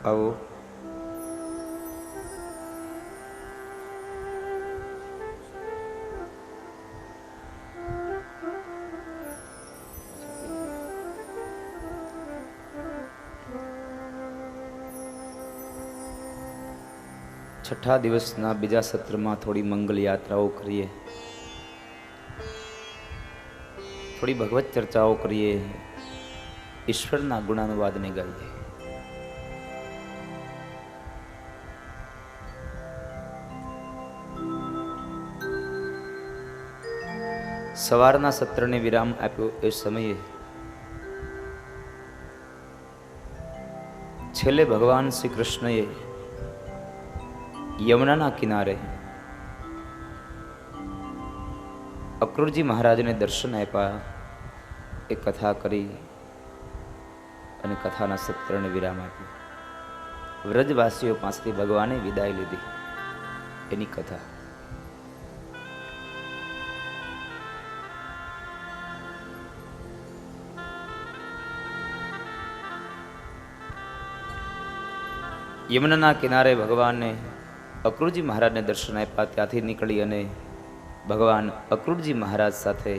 આવો. છઠ્ઠા દિવસના બીજા સત્રમાં થોડી મંગલ યાત્રાઓ કરીએ, થોડી ભગવત ચર્ચાઓ કરીએ, ઈશ્વરના ગુણાનુવાદને ગાઈએ. સવારના સત્રને વિરામ આપ્યો એ સમયે છેલ્લે ભગવાન શ્રી કૃષ્ણએ યમુનાના કિનારે અક્રૂરજી મહારાજને દર્શન આપ્યા. એ કથા કરી અને કથાના સત્રને વિરામ આપ્યો. વ્રજવાસીઓ પાસેથી ભગવાને વિદાય લીધી. એની કથા. યમુનાના કિનારે ભગવાનને અક્રૂરજી મહારાજને દર્શન આપ્યા. ત્યાંથી નીકળી અને ભગવાન અક્રૂરજી મહારાજ સાથે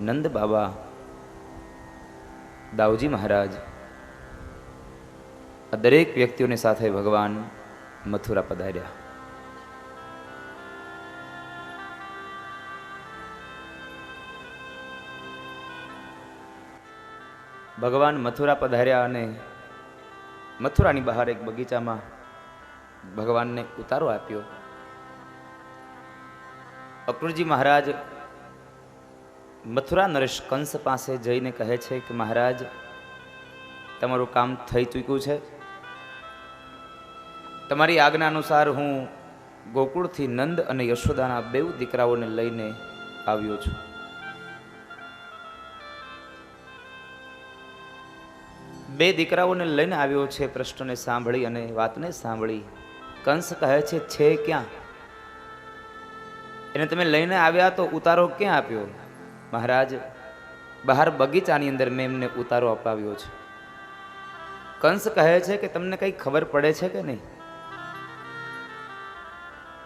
નંદ બાબા, દાઉજી મહારાજ, આ દરેક વ્યક્તિઓની સાથે ભગવાન મથુરા પધાર્યા. ભગવાન મથુરા પધાર્યા અને મથુરાની બહાર એક બગીચામાં ભગવાનને ઉતારો આપ્યો. અક્રૂરજી મહારાજ મથુરા નરેશ કંસ પાસે જઈને કહે છે કે મહારાજ, તમારું કામ થઈ ચૂક્યું છે. તમારી આજ્ઞા અનુસાર હું ગોકુળથી નંદ અને યશોદાના બેઉ દીકરાઓને લઈને આવ્યો છું. બે દીકરાઓને લઈને આવ્યો છે. પ્રશ્નને સાંભળી અને વાતને સાંભળી કંસ કહે છે ક્યાં? એને તમે લઈને આવ્યા તો ઉતારો ક્યાં આપ્યો? મહારાજ, બહાર બગીચાની અંદર મેં એમને ઉતારો અપાવ્યો છે. કંસ કહે છે કે તમને કઈ ખબર પડે છે કે નહીં?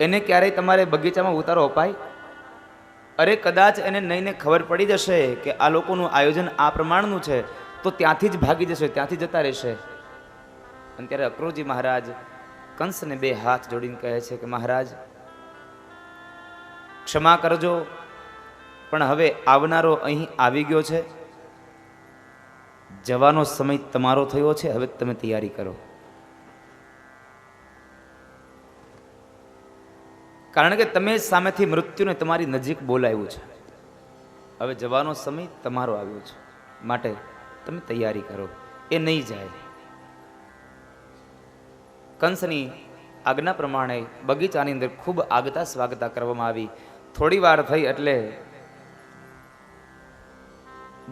એને ક્યારેય તમારે બગીચામાં ઉતારો અપાય? અરે કદાચ એને નહીને ખબર પડી જશે કે આ લોકોનું આયોજન આ પ્રમાણનું છે તો ત્યાંથી જ ભાગી જશે, ત્યાંથી જતા રહેશે. અને ત્યારે અક્રૂરજી મહારાજ કંસને બે હાથ જોડીને કહે છે કે મહારાજ, ક્ષમા કરજો, પણ હવે આવનારો અહીં આવી ગયો છે. જવાનો સમય તમારો થયો છે. હવે તમે તૈયારી કરો. કારણ કે તમે સામેથી મૃત્યુને તમારી નજીક બોલાવ્યું છે. હવે જવાનો સમય તમારો આવ્યો છે, માટે તમે તૈયારી કરો. એ નહીં જાય. કંસની આજ્ઞા પ્રમાણે બગીચાની અંદર ખૂબ આગતા સ્વાગતા કરવામાં આવી. થોડી વાર થઈ એટલે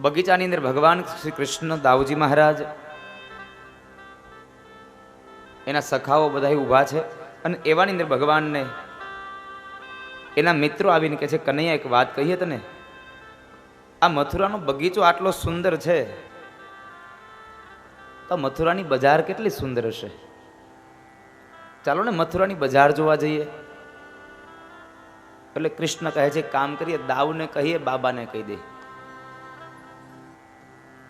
બગીચાની અંદર ભગવાન શ્રી કૃષ્ણ, દાઉજી મહારાજ, એના સખાઓ બધા ઊભા છે. અને એવાની અંદર ભગવાનને એના મિત્રો આવીને કહે છે, કનૈયા, એક વાત કહીએ તને. આ મથુરાનો બગીચો આટલો સુંદર છે તો મથુરાની બજાર કેટલી સુંદર હશે. ચાલો ને મથુરાની બજાર જોવા જઈએ. એટલે કૃષ્ણ કહે છે, કામ કરીએ, દાઉને કહીએ, બાબાને કહી દે.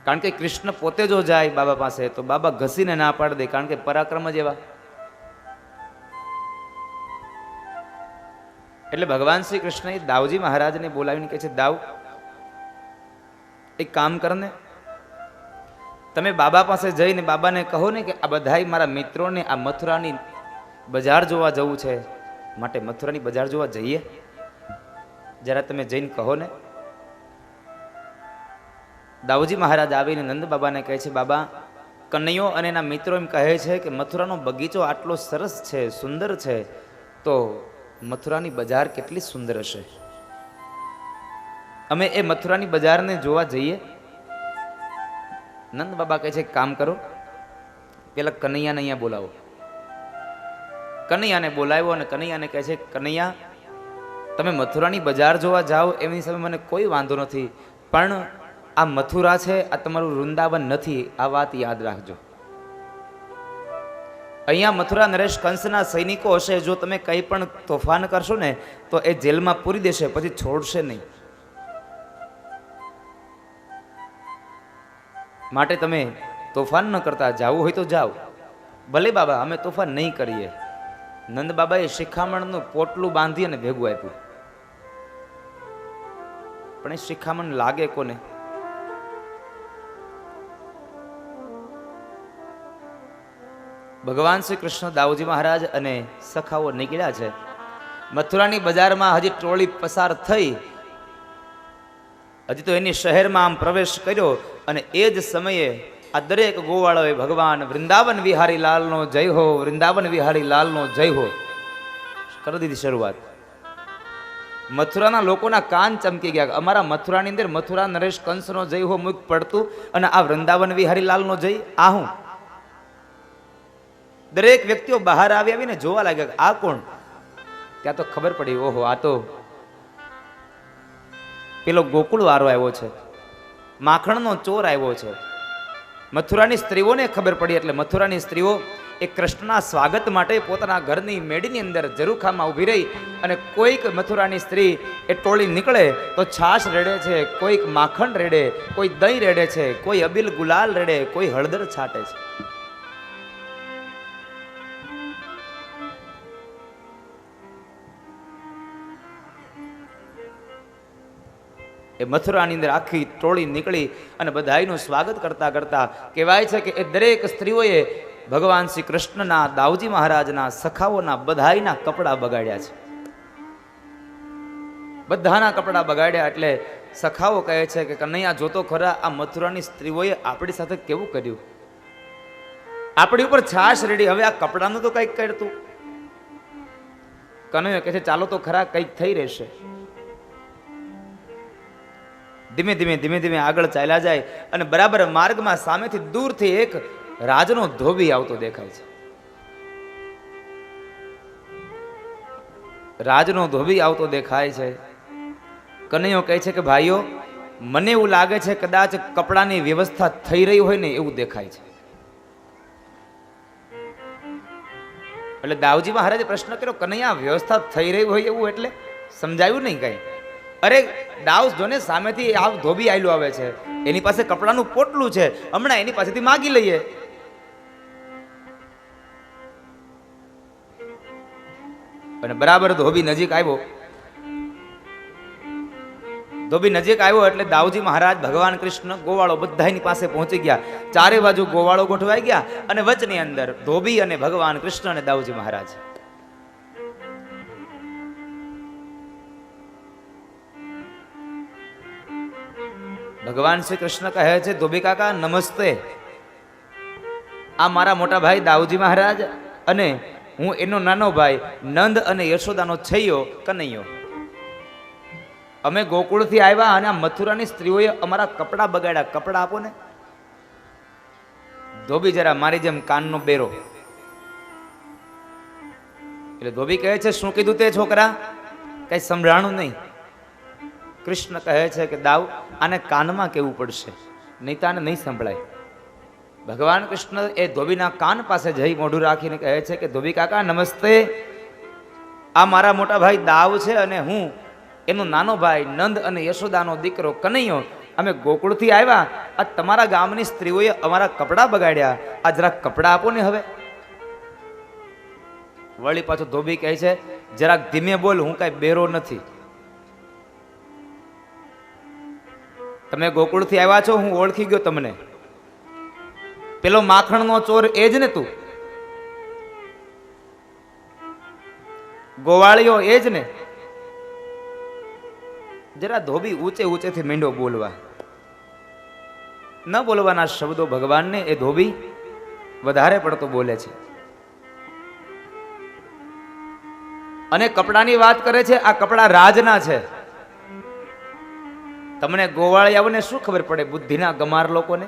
કારણ કે કૃષ્ણ પોતે જો જાય બાબા પાસે તો બાબા ઘસીને ના પાડી દે, કારણ કે પરાક્રમ જ એવા. એટલે ભગવાન શ્રી કૃષ્ણએ દાઉજી મહારાજને બોલાવીને કહે છે, દાઉ, એક કામ કરને, તમે બાબા પાસે જઈને બાબાને કહો ને કે આ બધાય મારા મિત્રોને આ મથુરાની બજાર જોવા જવું છે, માટે મથુરાની બજાર જોવા જઈએ. જરા તમે જઈને કહો ને. દાઉજી મહારાજ આવીને નંદ બાબાને કહે છે, બાબા, કનૈયો અને એના મિત્રો એમ કહે છે કે મથુરાનો બગીચો આટલો સરસ છે, સુંદર છે, તો મથુરાની બજાર કેટલી સુંદર હશે. અમે એ મથુરાની બજારને જોવા જઈએ. નંદ બાબા કહે છે, કામ કરો, પેલા કનૈયાને અહીંયા બોલાવો. કનૈયાને બોલાવ્યો અને કનૈયાને કહે છે, કનૈયા, તમે મથુરાની બજાર જોવા જાઓ એમની સામે મને કોઈ વાંધો નથી, પણ આ મથુરા છે, આ તમારું વૃંદાવન નથી, આ વાત યાદ રાખજો. અહીંયા મથુરા નરેશ કંસના સૈનિકો હશે, જો તમે કંઈ પણ તોફાન કરશો ને તો એ જેલમાં પૂરી દેશે, પછી છોડશે નહીં. માટે તમે તોફાન ન કરતા, જાવું હોય તો જાઓ. ભલે બાબા અમે તોફાન નહીં કરીએ. નંદ બાબાએ શિખામણનું પોટલું બાંધી અને ભેગું આપ્યું. પણ એ શિખામણ લાગે કોને? ભગવાન શ્રી કૃષ્ણ, દાઉજી મહારાજ અને સખાઓ નીકળ્યા છે. મથુરાની બજારમાં હજી ટોળી પસાર થઈ, હજી તો એની શહેરમાં આમ પ્રવેશ કર્યો, અને એ જ સમયે આ દરેક ગોવાળોએ ભગવાન વૃંદાવન વિહારી લાલનો જય હો, વૃંદાવન વિહારી લાલનો જય હો કરી દીધી શરૂઆત. મથુરાના લોકોના કાન ચમકી ગયા. અમારા મથુરાની અંદર મથુરા નરેશ કંસનો જય હો મુખ પડતું, અને આ વૃંદાવન વિહારી લાલનો જય આ હું. દરેક વ્યક્તિઓ બહાર આવીને જોવા લાગ્યા, આ કોણ? ત્યાં તો ખબર પડી, ઓહો આ તો પેલો ગોકુળ વાળો આવ્યો છે, માખણનો ચોર આવ્યો છે. મથુરાની સ્ત્રીઓને ખબર પડી, એટલે મથુરાની સ્ત્રીઓ એ કૃષ્ણના સ્વાગત માટે પોતાના ઘરની મેડીની અંદર ઝરૂખામાં ઊભી રહી, અને કોઈક મથુરાની સ્ત્રી એ ટોળી નીકળે તો છાશ રેડે છે, કોઈક માખણ રેડે, કોઈ દહીં રેડે છે, કોઈ અબીલ ગુલાલ રેડે, કોઈ હળદર છાંટે છે. એ મથુરાની અંદર આખી ટોળી નીકળી અને બધાયનું સ્વાગત કરતા કરતા કહેવાય છે કે એ દરેક સ્ત્રીઓએ ભગવાન શ્રી કૃષ્ણના, દાઉજી મહારાજના, સખાઓના બધાયના કપડાં બગાડ્યા છે. બધાના કપડાં બગાડ્યા. એટલે સખાઓ કહે છે કે કનૈયા જોતો ખરા, આ મથુરાની સ્ત્રીઓએ આપણી સાથે કેવું કર્યું, આપણી ઉપર છાશ રેડી, હવે આ કપડાનું તો કંઈક કરતું. કનૈયો કહે છે ચાલો તો ખરા, કંઈક થઈ રહેશે. ધીમે ધીમે ધીમે ધીમે આગળ ચાલ્યા જાય, અને બરાબર માર્ગમાં સામેથી દૂરથી એક રાજનો ધોબી આવતો દેખાય છે. રાજનો ધોબી આવતો દેખાય છે. કનૈયો કહે છે કે ભાઈઓ, મને એવું લાગે છે કદાચ કપડાની વ્યવસ્થા થઈ રહી હોય ને એવું દેખાય છે. એટલે દાઉજી મહારાજે પ્રશ્ન કર્યો, કનૈયા વ્યવસ્થા થઈ રહી હોય એવું એટલે સમજાયું નહીં કઈ. અરે દાઉસ જોને, સામેથી આ ધોબી આયલું આવે છે, એની પાસે કપડાનું પોટલું છે, હમણાં એની પાસેથી માગી લઈએ. અને બરાબર ધોબી નજીક આવ્યો. ધોબી નજીક આવ્યો એટલે દાઉજી મહારાજ, ભગવાન કૃષ્ણ, ગોવાળો બધાની પાસે પહોંચી ગયા. ચારે બાજુ ગોવાળો ગોઠવાઈ ગયા, અને વચની અંદર ધોબી અને ભગવાન કૃષ્ણ અને દાઉજી મહારાજ. ભગવાન શ્રી કૃષ્ણ કહે છે, ધોબી કાકા નમસ્તે. આ મારા મોટા ભાઈ દાઉજી મહારાજ, અને હું એનો નાનો ભાઈ નંદ અને યશોદાનો છૈયો કનૈયો. અમે ગોકુળથી આવ્યા, અને આ મથુરાની સ્ત્રીઓએ અમારા કપડાં બગાડ્યા, કપડાં આપો ને. ધોબી જરા મારી જેમ કાનનો બેરો. એટલે ધોબી કહે છે, શું કીધું તે છોકરા? કઈ સંભળાણું નહીં. કૃષ્ણ કહે છે કે દાવ, આને કાનમાં કેવું પડશે, નહીં તો આને નહીં સંભળાય. ભગવાન કૃષ્ણ એ ધોબીના કાન પાસે જઈ મોઢું રાખીને કહે છે કે ધોબી કાકા નમસ્તે. આ મારા મોટા ભાઈ દાવ છે, અને હું એનો નાનો ભાઈ નંદ અને યશોદાનો દીકરો કનૈયો. અમે ગોકુળથી આવ્યા, આ તમારા ગામની સ્ત્રીઓએ અમારા કપડાં બગાડ્યા, આ જરાક કપડાં આપો ને. હવે વળી પાછો ધોબી કહે છે, જરાક ધીમે બોલ, હું કાંઈ બેરો નથી. તમે ગોકુળથી આવ્યા છો, હું ઓળખી ગયો તમને. પેલો માખણનો ચોર એ જ ને તું? ગોવાળિયો એ જ ને? જરા ધોબી ઊંચે ઊંચેથી મીંડો બોલવા. ન બોલવાના શબ્દો ભગવાનને એ ધોબી વધારે પડતો બોલે છે. અને કપડાની વાત કરે છે. આ કપડા રાજના છે. તમને ગોવાળિયાઓને શું ખબર પડે, બુદ્ધિના ગમાર લોકોને?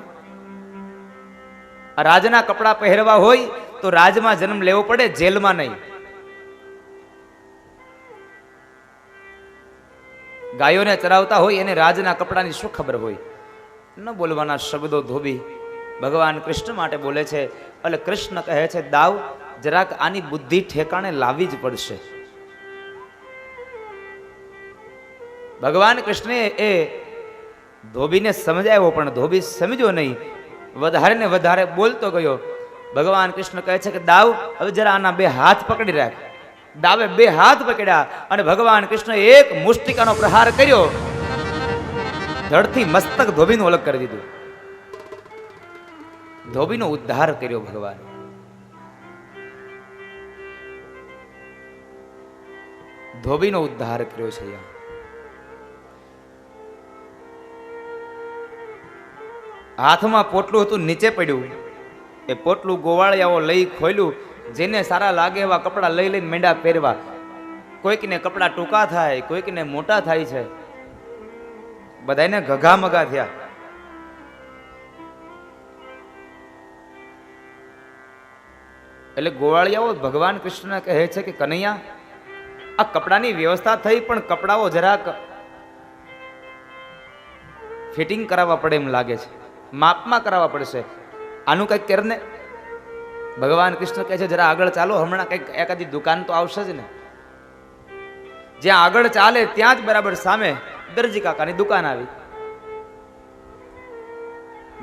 આ રાજના કપડા પહેરવા હોય તો રાજમાં જન્મ લેવો પડે, જેલમાં નહીં. ગાયોને ચરાવતા હોય એને રાજના કપડાની શું ખબર હોય? ન બોલવાના શબ્દો ધોબી ભગવાન કૃષ્ણ માટે બોલે છે. એટલે કૃષ્ણ કહે છે, દાવ જરાક આની બુદ્ધિ ઠેકાણે લાવવી જ પડશે. ભગવાન કૃષ્ણે એ ધોબીને સમજાવ્યો, પણ ધોબી સમજ્યો નહીં, વધારે ને વધારે બોલતો ગયો. ભગવાન કૃષ્ણ કહે છે કે દાવ, હવે જરા આના બે હાથ પકડી રાખ. દાવે બે હાથ પકડ્યા અને ભગવાન કૃષ્ણ એક મુષ્ટિકાનો પ્રહાર કર્યો. ધડથી મસ્તક ધોબીનું અલગ કરી દીધું. ધોબીનો ઉદ્ધાર કર્યો ભગવાન. ધોબીનો ઉદ્ધાર કર્યો છે. હાથમાં પોટલું હતું, નીચે પડ્યું. એ પોટલું ગોવાળિયાઓ લઈ ખોલ્યું. જેને સારા લાગે એવા કપડા લઈ લઈને મેંડા પહેરવા. કોઈકને કપડા ટૂંકા થાય, કોઈકને મોટા થાય છે. બધાને ઘઘા મગા થયા. એટલે ગોવાળિયાઓ ભગવાન કૃષ્ણ કહે છે કે કનૈયા, આ કપડાની વ્યવસ્થા થઈ, પણ કપડાઓ જરાક ફિટિંગ કરાવવા પડે એમ લાગે છે, માપમાં કરાવવા પડશે. આનું કંઈક કર ને. ભગવાન કૃષ્ણ કહે છે જરા આગળ ચાલો, હમણાં કંઈક એકાદી દુકાન તો આવશે જ ને. જ્યાં આગળ ચાલે ત્યાં જ બરાબર સામે દરજી કાકાની દુકાન આવી.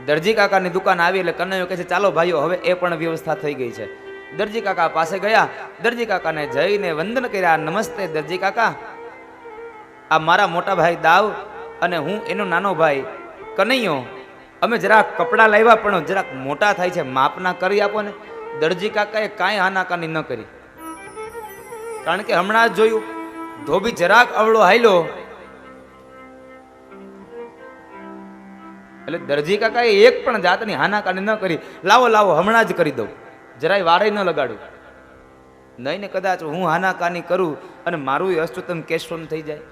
દરજી કાકાની દુકાન આવી એટલે કનૈયો કહે છે ચાલો ભાઈઓ, હવે એ પણ વ્યવસ્થા થઈ ગઈ છે. દરજી કાકા પાસે ગયા. દરજી કાકાને જઈને વંદન કર્યા. નમસ્તે દરજી કાકા, આ મારા મોટા ભાઈ દાવ અને હું એનો નાનો ભાઈ કનૈયો, અમે જરાક કપડાં લાવ્યા પણ જરાક મોટા થાય છે, માપના કરી આપો ને. દરજી કાકાએ કાંઈ આનાકાની ન કરી, કારણ કે હમણાં જ જોયું ધોબી જરાક અવળો હાલ્યો એટલે દરજી કાકાએ એક પણ જાતની હાનાકાની ન કરી. લાવો લાવો હમણાં જ કરી દઉં, જરાય વારે ન લગાડું. નહીં ને કદાચ હું હાનાકાની કરું અને મારું અષ્ટોત્તમ કેશવમ થઈ જાય.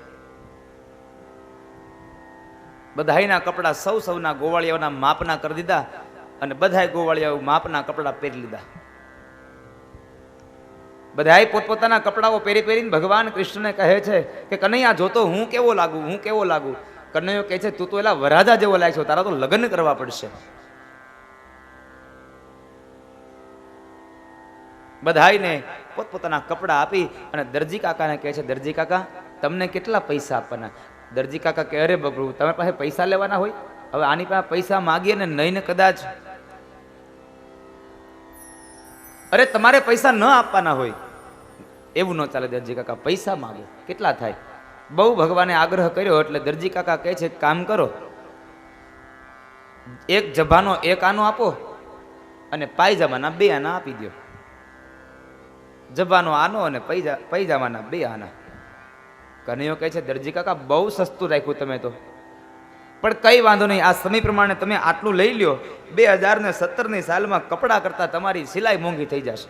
બધાયના કપડા સૌના ગોવાળિયાઓના માપના કરી દીધા અને બધાય ગોવાળિયાઓ માપના કપડા પહેરી લીધા. બધાય પોતપોતાના કપડાઓ પહેરીને ભગવાન કૃષ્ણને કહે છે કે કનૈયા જોતો હું કેવો લાગુ, હું કેવો લાગુ. કનૈયો કહે છે તું તો એલા વરાજા જેવો લાગે છે, તારા તો લગ્ન કરવા પડશે. બધાયને પોતપોતાના કપડા આપી અને દરજી કાકાને કહે છે દરજી કાકા તમને કેટલા પૈસા આપવાના. દરજી કાકા કે અરે બબડું, તમારી પાસે પૈસા લેવાના હોય? હવે આની પાસે પૈસા માગીએ ને નહીં ને કદાચ અરે તમારે પૈસા ન આપવાના હોય એવું ન ચાલે. દરજી કાકા પૈસા માગે, કેટલા થાય? બહુ ભગવાને આગ્રહ કર્યો એટલે દરજી કાકા કહે છે કામ કરો, એક જભાનો એક આનો આપો અને પાયજામાના બે આના આપી દો. જભાનો આનો અને પૈજામાના બે આના. કનૈયો કહે છે દરજી કાકા બહુ સસ્તું રાખ્યું તમે તો, પણ કઈ વાંધો નહીં, આ સમય પ્રમાણે તમે આટલું લઈ લ્યો. 2017ની સાલમાં કપડા કરતા તમારી સિલાઈ મોંઘી થઈ જશે.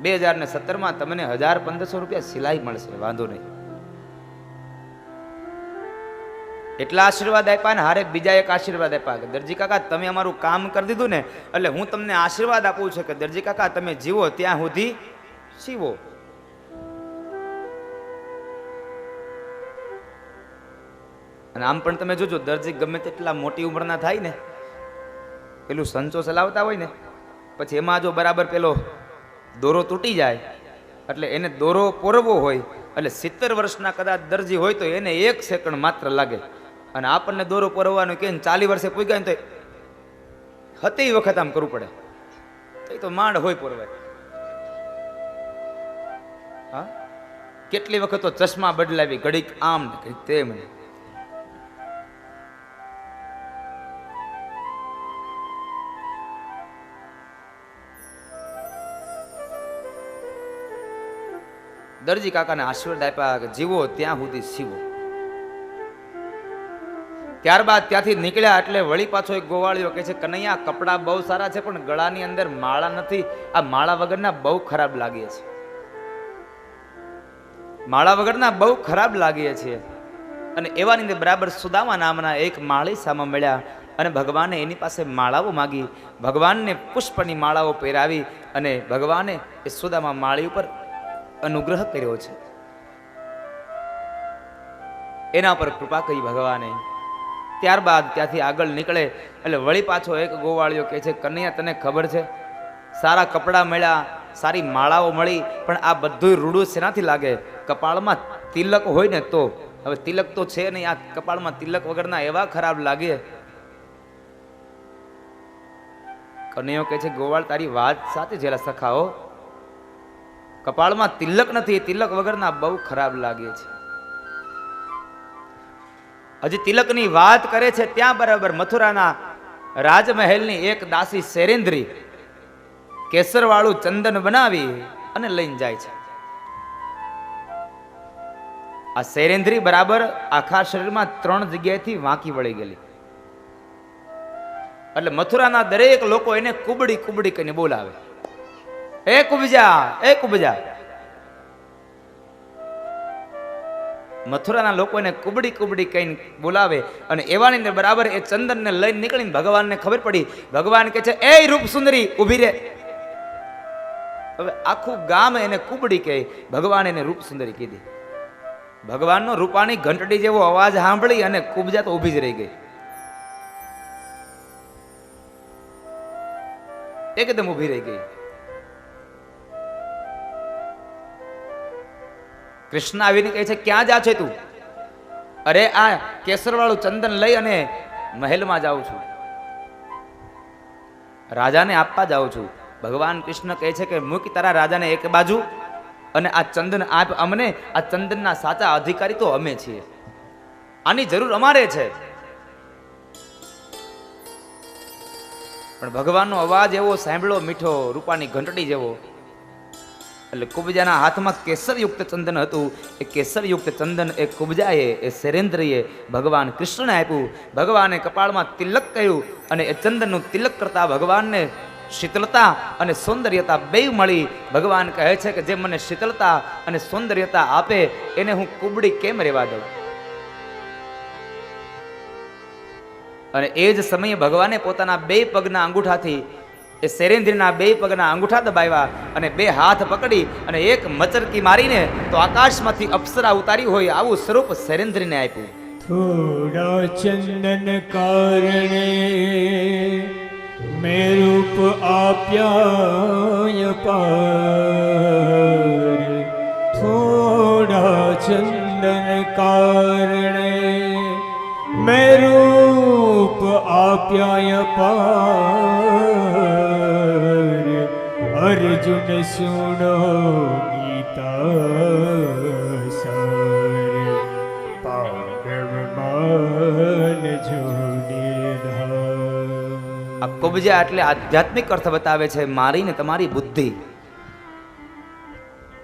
$2017માં તમને 1500 રૂપિયા સિલાઈ મળશે, વાંધો નહીં. એટલા આશીર્વાદ આપ્યા ને હારે બીજા એક આશીર્વાદ આપ્યા કે દરજી કાકા તમે અમારું કામ કરી દીધું ને એટલે હું તમને આશીર્વાદ આપું છું કે દરજી કાકા તમે જીવો ત્યાં સુધી સીવો. અને આમ પણ તમે જોજો દરજી ગમે તેટલા મોટી ઉંમરના થાય ને, પેલું સંચો ચલાવતા હોય ને પછી એમાં જો બરાબર પેલો દોરો તૂટી જાય એટલે એને દોરો પોરવો હોય એટલે 70 વર્ષના કદાચ દરજી હોય તો એને 1 સેકન્ડ માત્ર લાગે. અને આપણને દોરો પોરવવાનું કે 40 વર્ષે પૂગ્યા ને તો હતી વખત આમ કરવું પડે, એ તો માંડ હોય પોરવાય. હા, કેટલી વખત તો ચશ્મા બદલાવી, ઘડીક આમ ને ઘડીક તેમ. દરજી કાકાને આશીર્વાદ આપ્યા કે જીવો ત્યાં સુધી સીવો. ત્યારબાદ ત્યાંથી નીકળ્યા એટલે વળી પાછો એક ગોવાળિયો કહે છે કનૈયા કપડા બહુ સારા છે પણ ગળાની અંદર માળા નથી, આ માળા વગરના બહુ ખરાબ લાગીએ છે. માળા વગરના બહુ ખરાબ લાગીએ છીએ. અને એવાની અંદર બરાબર સુદામા નામના એક માળી સામે મળ્યા અને ભગવાને એની પાસે માળાઓ માગી. ભગવાનને પુષ્પની માળાઓ પહેરાવી અને ભગવાને એ સુદામા માળી ઉપર અનુગ્રહ કર્યો છે, એના પર કૃપા કરી ભગવાને. ત્યારબાદ ત્યાંથી આગળ નીકળે એટલે વળી પાછો એક ગોવાળિયો કહે છે, કનૈયા તને ખબર છે, સારા કપડાં મળ્યા, સારી માળાઓ મળી, પણ આ બધું રૂડું શેનાથી લાગે? કપાળમાં તિલક હોય ને તો. હવે તિલક તો છે નહીં, આ કપાળમાં તિલક વગરના એવા ખરાબ લાગે. કનૈયો કહે છે, ગોવાળ તારી વાત સાચી છે સખાઓ, કપાળમાં તિલક નથી, તિલક વગરના બહુ ખરાબ લાગે છે. હજી તિલકની વાત કરે છે ત્યાં બરાબર મથુરાના રાજમહેલની એક દાસી શૈરેન્દ્રી કેસરવાળું ચંદન બનાવી અને લઈને જાય છે. આ શૈરેન્દ્રી બરાબર આખા શરીરમાં 3 જગ્યાએથી વાંકી વળી ગયેલી. એટલે મથુરાના દરેક લોકો એને કુબડી કુબડી કહીને બોલાવે, એ કુબજા, એ કુબજા. મથુરાના લોકો એને કુબડી કુબડી કહીને બોલાવે અને એવાની અંદર બરાબર એ ચંદનને લઈને નીકળીને ભગવાનને ખબર પડી. ભગવાન કહે છે, એ રૂપ સુંદરી ઊભી રે. હવે આખું ગામ એને કુબડી કહે, ભગવાન એને રૂપ સુંદરી કીધી. ભગવાનનો રૂપાની ઘંટડી જેવો અવાજ સાંભળી અને કુબજા તો ઊભી જ રહી ગઈ, એકદમ ઊભી રહી ગઈ. કૃષ્ણ આવીને કહે છે, ક્યાં જા છે તું? અરે આ કેસરવાળું ચંદન લઈ અને મહેલમાં જાઉં છું, રાજાને આપવા જાઉં છું. ભગવાન કૃષ્ણ કહે છે કે મૂકી તારા રાજાને એક બાજુ અને આ ચંદન આપ અમને. આ ચંદનના સાચા અધિકારી તો અમે છીએ, આની જરૂર અમારે છે. પણ ભગવાનનો અવાજ એવો સાંભળો મીઠો, રૂપાની ઘંટડી જેવો. એટલે કુબજાના હાથમાં કેસરયુક્ત ચંદન હતું. એ કેસરયુક્ત ચંદન એ કુબજાએ, એ શૈરેન્દ્રીએ ભગવાન કૃષ્ણને આપ્યું. ભગવાને કપાળમાં તિલક કહ્યું અને એ ચંદનનું તિલક કરતા ભગવાનને શીતળતા અને સૌંદર્યતા બેય મળી. ભગવાન કહે છે કે જે મને શીતળતા અને સૌંદર્યતા આપે એને હું કુબડી કેમ રહેવા દઉં? અને એ જ સમયે ભગવાને પોતાના 2 પગના અંગૂઠાથી એ શૈરેન્દ્રના 2 પગના અંગૂઠા દબાવ્યા અને 2 હાથ પકડી અને એક મચરકી મારીને તો આકાશમાંથી અપ્સરા ઉતારી હોય આવું સ્વરૂપ શૈરેન્દ્રને આપ્યું. થોડા ચંદન કારણે મેં રૂપ આપ્યા પાર, થોડા ચંદન કારણે મેં રૂપ આપ્યા પાર, અર્જુન સુનો ગીતા સાર, પાંડવ માન જોડે. આ કુબજા એટલે આધ્યાત્મિક અર્થ બતાવે છે. મારી ને તમારી બુદ્ધિ,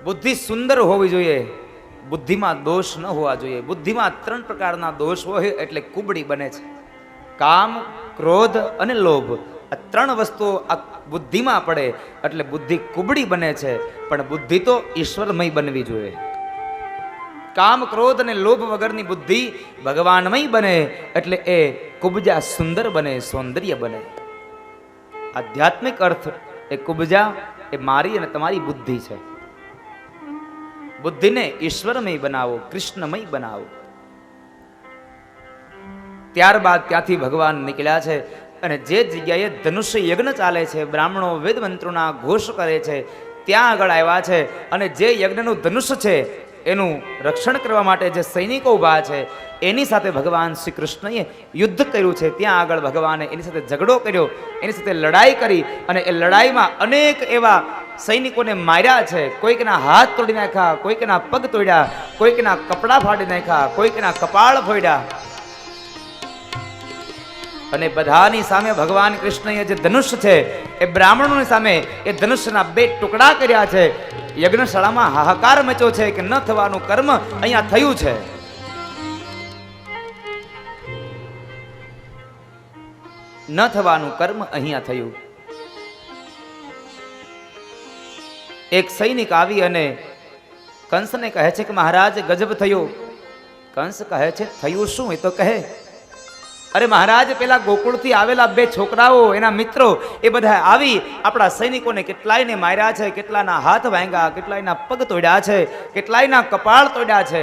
બુદ્ધિ સુંદર હોવી જોઈએ, બુદ્ધિમાં દોષ ન હોવા જોઈએ. બુદ્ધિમાં 3 પ્રકારના દોષ હોય એટલે કુબડી બને છે. કામ, ક્રોધ અને લોભ, આ 3 વસ્તુઓ આ બુદ્ધિમાં પડે એટલે બુદ્ધિ કુબડી બને છે. પણ બુદ્ધિ તો ઈશ્વરમય બનવી જોઈએ. કામ, ક્રોધ અને લોભ વગરની બુદ્ધિ ભગવાનમય બને એટલે એ કુબજા સુંદર બને, સૌંદર્ય બને. આધ્યાત્મિક અર્થ એ કુબજા એ મારી અને તમારી બુદ્ધિ છે. બુદ્ધિને ઈશ્વરમય બનાવો, કૃષ્ણમય બનાવો. ત્યારબાદ ત્યાંથી ભગવાન નીકળ્યા છે અને જે જગ્યાએ ધનુષ્ય યજ્ઞ ચાલે છે, બ્રાહ્મણો વેદ મંત્રોના ઘોષ કરે છે, ત્યાં આગળ આવ્યા છે. અને જે યજ્ઞનું ધનુષ્ય છે એનું રક્ષણ કરવા માટે જે સૈનિકો ઊભા છે એની સાથે ભગવાન શ્રી કૃષ્ણએ યુદ્ધ કર્યું છે. ત્યાં આગળ ભગવાને એની સાથે ઝઘડો કર્યો, એની સાથે લડાઈ કરી અને એ લડાઈમાં અનેક એવા સૈનિકોને માર્યા છે. કોઈકના હાથ તોડી નાખ્યા, કોઈકના પગ તોડ્યા, કોઈકના કપડાં ફાડી નાખ્યા, કોઈકના કપાળ ફોડ્યા. અને બધાની સામે ભગવાન કૃષ્ણએ જે ધનુષ્ય છે એ બ્રાહ્મણોની સામે એ ધનુષ્યના 2 ટુકડા કર્યા છે. યજ્ઞશાળામાં હાહાકાર મચ્યો છે કે ન થવાનું કર્મ અહીંયા થયું છે. ન થવાનું કર્મ અહીંયા થયું. એક સૈનિક આવી અને કંસને કહે છે કે મહારાજ ગજબ થયો. કંસ કહે છે થયું શું? એ તો કહે. અરે મહારાજ, પેલા ગોકુળથી આવેલા 2 છોકરાઓ, એના મિત્રો, એ બધા આવી આપણા સૈનિકોને કેટલાયને માર્યા છે, કેટલાના હાથ ભાંગ્યા, કેટલાયના પગ તોડ્યા છે, કેટલાયના કપાળ તોડ્યા છે.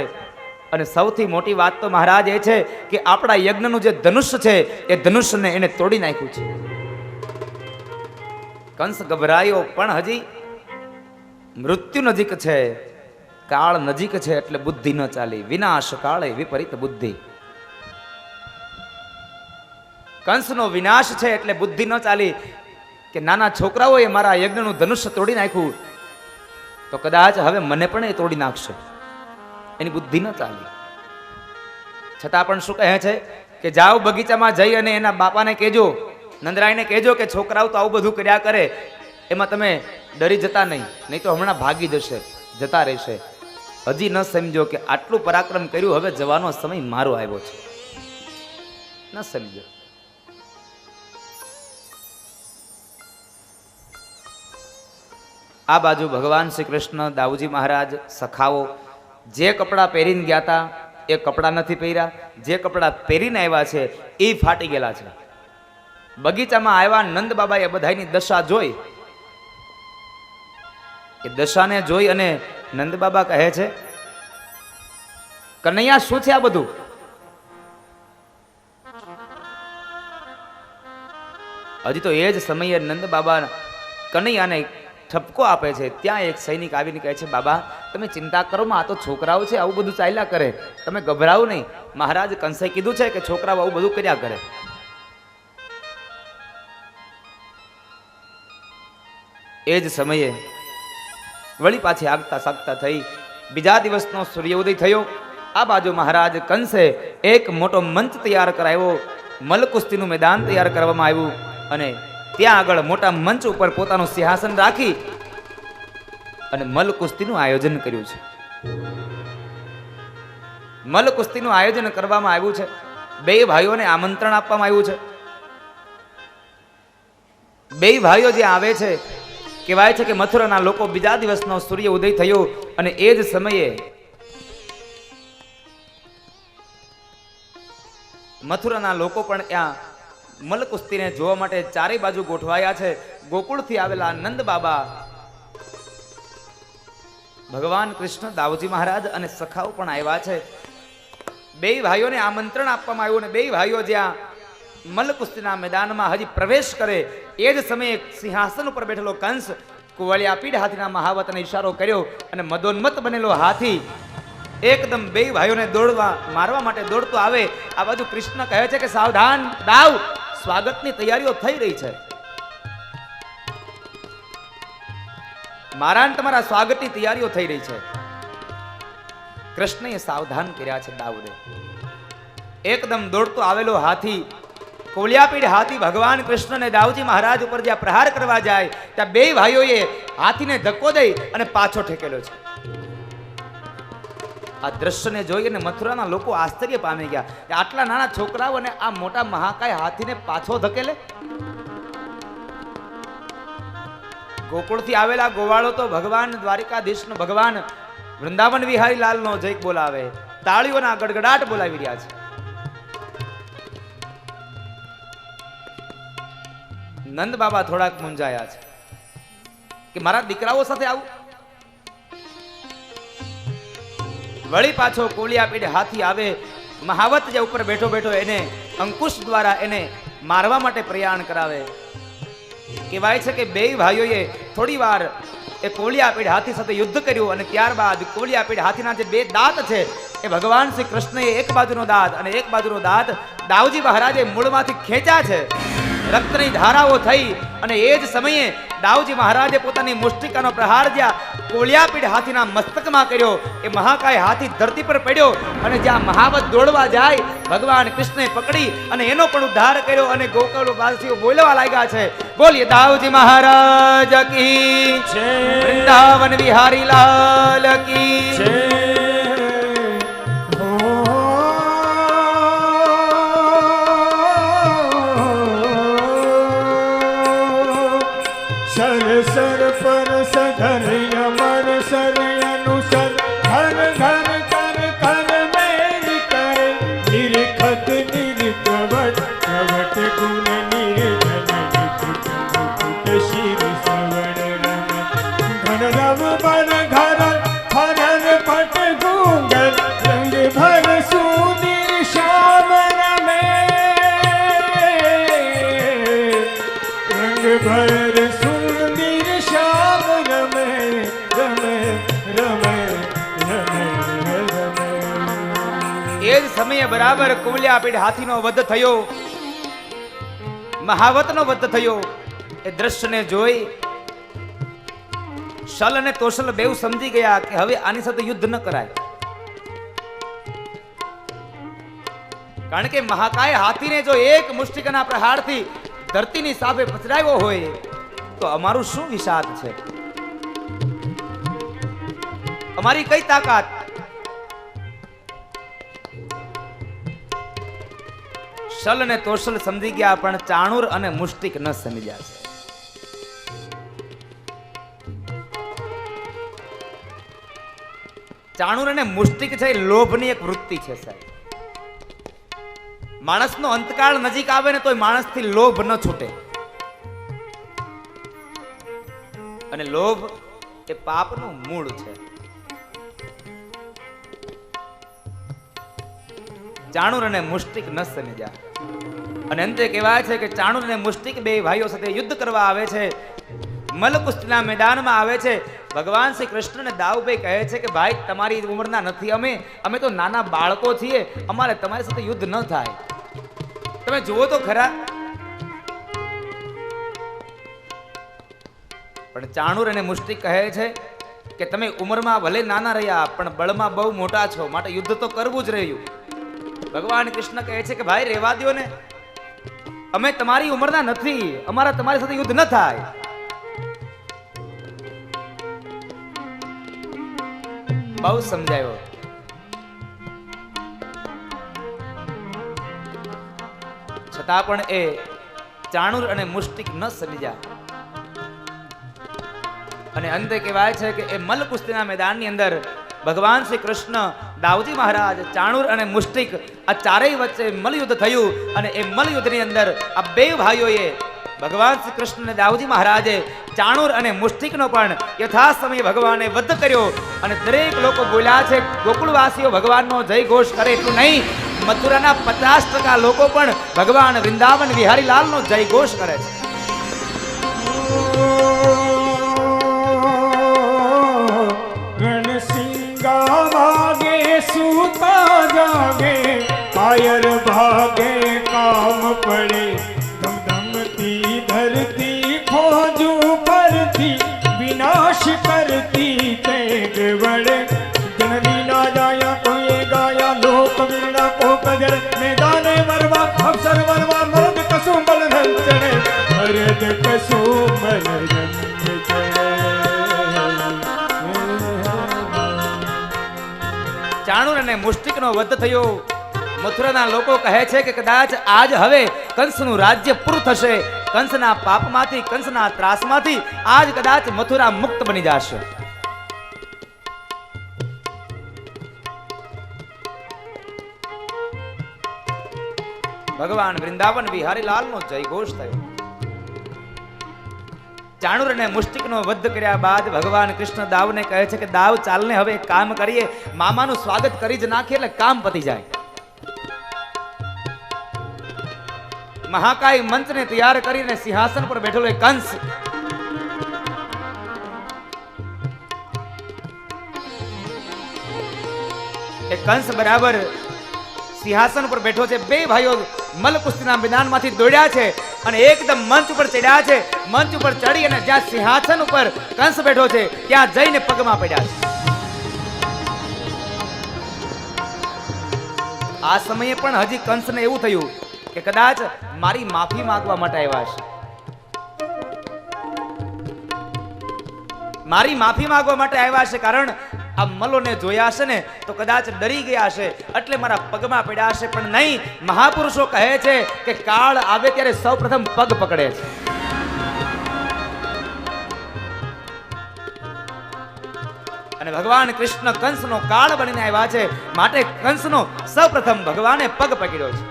અને સૌથી મોટી વાત તો મહારાજ એ છે કે આપણા યજ્ઞનું જે ધનુષ્ય છે એ ધનુષ્યને એને તોડી નાખ્યું છે. કંસ ગભરાયો, પણ હજી મૃત્યુ નજીક છે, કાળ નજીક છે, એટલે બુદ્ધિ ન ચાલી. વિનાશ કાળે વિપરીત બુદ્ધિ. કંસનો વિનાશ છે એટલે બુદ્ધિ ન ચાલી કે નાના છોકરાઓએ મારા યજ્ઞનું ધનુષ્ય તોડી નાખ્યું તો કદાચ હવે મને પણ એ તોડી નાખશે. એની બુદ્ધિ ન ચાલી. છતાં પણ શું કહે છે કે જાઓ બગીચામાં જઈ અને એના બાપાને કહેજો, નંદરાયને કહેજો કે છોકરાઓ તો આવું બધું કર્યા કરે, એમાં તમે ડરી જતા નહીં તો હમણાં ભાગી જશે, જતા રહેશે. હજી ન સમજો કે આટલું પરાક્રમ કર્યું, હવે જવાનો સમય મારો આવ્યો છે. ન સમજો. આ બાજુ ભગવાન શ્રી કૃષ્ણ, દાઉજી મહારાજ, સખાઓ જે કપડાં પહેરીને ગયા હતા એ કપડાં નથી પહેર્યા, જે કપડાં પહેરીને આવ્યા છે એ ફાટી ગયેલા છે. બગીચામાં આવ્યા નંદ બાબાએ બધાની દશા જોઈ. એ દશાને જોઈ અને નંદ બાબા કહે છે, કનૈયા શું છે આ બધું? હજી તો એ જ સમયે નંદ બાબા કનૈયાને ઠપકો આપે છે. ત્યાં એક સૈનિક આવીને કહે છે, બાબા તમે ચિંતા કરો માં, આ તો છોકરાઓ છે, આવું બધું ચાલ્યા કરે, તમે ગભરાવો નહીં. મહારાજ કંસે કીધું છે કે છોકરાઓ આવું બધું કર્યા કરે. એ જ સમયે વળી પાછી આગતા સાગતા થઈ. બીજા દિવસનો સૂર્યોદય થયો. આ બાજુ મહારાજ કંસે એક મોટો મંચ તૈયાર કરાવ્યો, મલ્લકુસ્તીનું મેદાન તૈયાર કરવામાં આવ્યું અને ત્યાં આગળ મોટા મંચ ઉપર પોતાનું સિંહાસન રાખી અને મલ્લકુસ્તીનું આયોજન કર્યું છે. મલ્લકુસ્તીનું આયોજન કરવામાં આવ્યું છે. બે ભાઈઓને આમંત્રણ આપવામાં આવ્યું છે. બે ભાઈઓ જે આવે છે, કહેવાય છે કે મથુરાના લોકો બીજા દિવસનો સૂર્ય ઉદય થયો અને એ જ સમયે મથુરાના લોકો પણ ત્યાં મલ્લકુસ્તીને જોવા માટે ચારે બાજુ ગોઠવાયા છે. ગોકુળથી આવેલા નંદ બાબા, ભગવાન કૃષ્ણ, દાઉજી મહારાજ અને સખાઓ પણ આવ્યા છે. બે ભાઈઓને આમંત્રણ આપવામાં આવ્યું અને બે ભાઈઓ જ્યાં મલ્લકુસ્તીના મેદાનમાં હજી પ્રવેશ કરે એ જ સમયે સિંહાસન ઉપર બેઠેલો કંસ કુવળિયા પીઠ હાથીના મહાવતને ઈશારો કર્યો અને મદોન્મત બનેલો હાથી એકદમ બે ભાઈઓને મારવા માટે દોડતો આવે. આ બાજુ કૃષ્ણ કહે છે કે સાવધાન દાવ, સ્વાગતની તૈયારીઓ થઈ રહી છે. મારા તમારા સ્વાગતની તૈયારીઓ થઈ રહી છે. કૃષ્ણએ સાવધાન કર્યા છે દાવને. એકદમ દોડતો આવેલો હાથી, કોલિયાપીઠ હાથી ભગવાન કૃષ્ણ અને દાઉજી મહારાજ ઉપર જ્યાં પ્રહાર કરવા જાય ત્યાં બે ભાઈઓએ હાથીને ધક્કો દઈ અને પાછો ઠેકેલો છે. આ દ્રશ્યને જોઈને મથુરાના લોકો આશ્ચર્ય પામી ગયા. આટલા નાના છોકરાઓ અને આ મોટા મહાકાય હાથીને પાછો ધકેલે. ગોકુળથી આવેલા ગોવાળો તો ભગવાન દ્વારિકાધીશનો, ભગવાન વૃંદાવન વિહારી લાલનો જય બોલાવે, તાળીઓના ગડગડાટ બોલાવી રહ્યા છે. નંદ બાબા થોડાક મૂંઝાયા છે કે મારા દીકરાઓ સાથે આવું. વળી પાછો કોલિયાપીઠ હાથી આવે, મહાવત જે ઉપર બેઠો બેઠો એને અંકુશ દ્વારા એને મારવા માટે પ્રયાણ કરાવે. કહેવાય છે કે બે ભાઈઓએ થોડી વાર એ કોલિયાપીઠ હાથી સાથે યુદ્ધ કર્યું અને ત્યારબાદ કોલિયાપીઠ હાથીના જે બે દાંત છે એ ભગવાન શ્રી કૃષ્ણએ એક બાજુનો દાંત અને એક બાજુનો દાંત દાઉજી મહારાજે મૂળમાંથી ખેંચ્યા છે. રક્તની ધારાઓ થઈ અને એ જ સમયે દાઉજી મહારાજે પોતાની મુષ્ટિકાનો પ્રહાર જ્યાં કોલિયાપીઠ હાથીના મસ્તકમાં કર્યો, એ મહાકાય હાથી ધરતી પર પડ્યો અને જ્યાં મહાવત દોડવા જાય ભગવાન કૃષ્ણે પકડી અને એનો પણ ઉદ્ધાર કર્યો અને ગોકુળવાસીઓ બોલવા લાગ્યા છે, બોલીએ દાઉજી મહારાજ કી જય, વૃંદાવન વિહારી લાલ કી જય. सर पर सधर अमर सर अनुसर घर घर कर कर मेर कर निरखत निरकवट कवट गुण निर्जन शिर सवण घन रव बर घर हरन पट गूंगल रंग भर ભર સુંદર શ્યામ રમે રમે રમે રમે રમે. એ જ સમયે બરાબર કુવલ્યાપીઠ હાથીનો વધ થયો, મહાવતનો વધ થયો. એ દ્રશ્યને જોઈ શલ અને તોષલ બેઉ સમજી ગયા કે હવે આની સાથે યુદ્ધ ન કરાય. કારણ કે મહાકાય હાથીને જો એક મુષ્ટિકના પ્રહારથી ધરતીની સામે પછડાવ્યો હોય તો અમારું શું વિષાદ છે, અમારી કઈ તાકાત. શલ અને તોષલ સમજી ગયા પણ ચાણૂર અને મુષ્ટિક ન સમજ્યા છે. ચાણૂર અને મુષ્ટિક છે એ લોભની એક વૃત્તિ છે સાહેબ. માણસનો અંતકાળ નજીક આવે ને તોય માણસથી લોભ ન છૂટે. અને લોભ એ પાપનું મૂળ છે. ચાણૂર અને મુષ્ટિક ન સમજ્યા અને અંતે કહેવાય છે કે ચાણૂર અને મુષ્ટિક બે ભાઈઓ સાથે યુદ્ધ કરવા આવે છે. મલકુસ્તીના મેદાનમાં આવે છે. ભગવાન શ્રી કૃષ્ણને દાઉભાઈ કહે છે કે ભાઈ તમારી ઉંમરના નથી અમે તો નાના બાળકો છીએ, અમારે તમારી સાથે યુદ્ધ ન થાય. તમે જુઓ તો ખરા. પણ ચાણૂર અને મુષ્ટિક કહે છે કે તમે ઉંમરમાં ભલે નાના રહ્યા પણ બળમાં બહુ મોટા છો, માટે યુદ્ધ તો કરવું જ રહ્યું. ભગવાન કૃષ્ણ કહે છે કે ભાઈ રહેવા દ્યો ને, અમે તમારી ઉંમરના નથી, અમારા તમારી સાથે યુદ્ધ ન થાય. બહુ સમજાયો. છતાં પણ એ ચાણૂર અને મુષ્ટિક ન સમજ્યા અને અંતે કહેવાય છે કે એ મલ્લકુસ્તીના મેદાનની અંદર ભગવાન શ્રી કૃષ્ણ, દાઉજી મહારાજ, ચાણૂર અને મુષ્ટિક આ ચારેય વચ્ચે મલયુદ્ધ થયું. અને એ મલયુદ્ધની અંદર આ બે ભાઈઓએ ભગવાન શ્રી કૃષ્ણ અને દાઉજી મહારાજે ચાણૂર અને મુષ્ટિકનો પણ યથા સમયે ભગવાને વધ કર્યો. અને દરેક લોકો બોલ્યા છે, ગોકુળવાસીઓ ભગવાનનો જય ઘોષ કરે એટલું નહીં, મથુરાના 50% લોકો પણ ભગવાન વૃંદાવન વિહારી લાલનો જય ઘોષ કરે છે. ગણસિંગા ભાગે સૂતા જાગે, કાયર ભાગે કામ પડે, ધમધમતી ધરતી ખોજુ પરથી, વિનાશ કરતી તેગ વડે. જનની ના જાયા કોઈ ગાયા, લોક વીણા કો કજર, મેદાને મરવા અવસર મરવા, મર્દ કસું બલ રંચણે, મર્દ કસું બલ રંચણે. ચાણૂર અને મુષ્ટિકનો વધ થયો. મથુરાના લોકો કહે છે કે કદાચ આજ હવે કંસનું રાજ્ય પૂરું થશે. કંસના પાપમાંથી, કંસના ત્રાસમાંથી આજ કદાચ મથુરા મુક્ત બની જશે. ભગવાન વૃંદાવન વિહારી લાલનો જય ઘોષ થયો. ચાણૂર અને મુષ્ટિકનો વધ કર્યા બાદ ભગવાન કૃષ્ણ દાવને કહે છે કે દાવ ચાલને હવે એક કામ કરીએ, મામાનું સ્વાગત કરી જ નાખીએ એટલે કામ પતી જાય. મહાકાય મંચને તૈયાર કરીને સિંહાસન પર બેઠેલો એક કંસ બરાબર સિંહાસન પર બેઠો છે. બે ભાઈઓ મલ્લકુસ્તીના મેદાનમાંથી દોડ્યા છે અને એકદમ મંચ ઉપર ચડ્યા છે. મંચ ઉપર ચડી અને જ્યાં સિંહાસન ઉપર કંસ બેઠો છે ત્યાં જઈને પગમાં પડ્યા છે. આ સમયે પણ હજી કંસને એવું થયું કે કદાચ મારી માફી માંગવા માટે આવ્યા છે, મારી માફી માંગવા માટે આવ્યા છે. કારણ આ મલોને જોયા છે ને તો કદાચ ડરી ગયા છે એટલે મારા પગમાં પડ્યા છે. પણ નહીં, મહાપુરુષો કહે છે કે કાળ આવે ત્યારે સૌપ્રથમ પગ પકડે છે. અને ભગવાન કૃષ્ણ કંસનો કાળ બનીને આવ્યા છે, માટે કંસનો સૌપ્રથમ ભગવાને પગ પકડ્યો છે.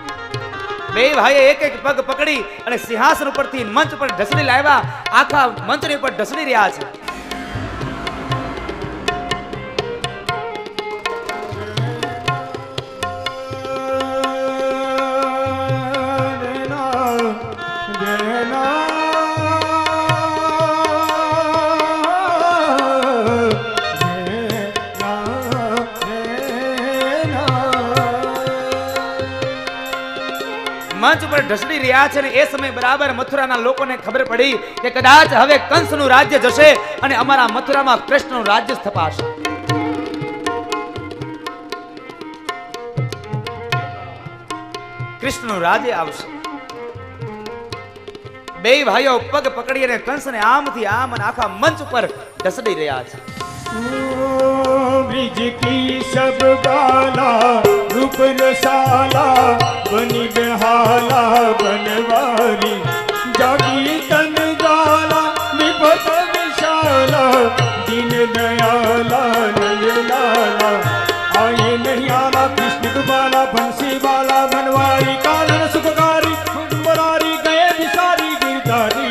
બે ભાઈએ એક એક પગ પકડી અને સિંહાસન ઉપરથી મંચ પર ઢસડી લાવ્યા. આખા મંચની ઉપર ઢસડી રહ્યા છે. મંચ ઉપર ઢસડી રહ્યા છે ને એ સમય બરાબર મથુરાના લોકોને ખબર પડી કે કદાચ હવે કંસનું રાજ્ય જશે અને અમારા મથુરામાં કૃષ્ણનું રાજ્ય સ્થપાશે. કૃષ્ણનું રાજ્ય આવશે. બે ભાઈઓ પગ પકડી અને કંસને આમથી આમ અને આખા મંચ ઉપર ઢસડી રહ્યા છે. ब्रिज की सब गाला रूप रसाला बनी बेहाला बनवारी जागी तन जाला विपत विशाला दीन दयाला नयनाला आए नहीं आला कृष्ण कुमाला बंसी बाला बनवारी कानन सुखकारी बरारी गए विसारी गिरधारी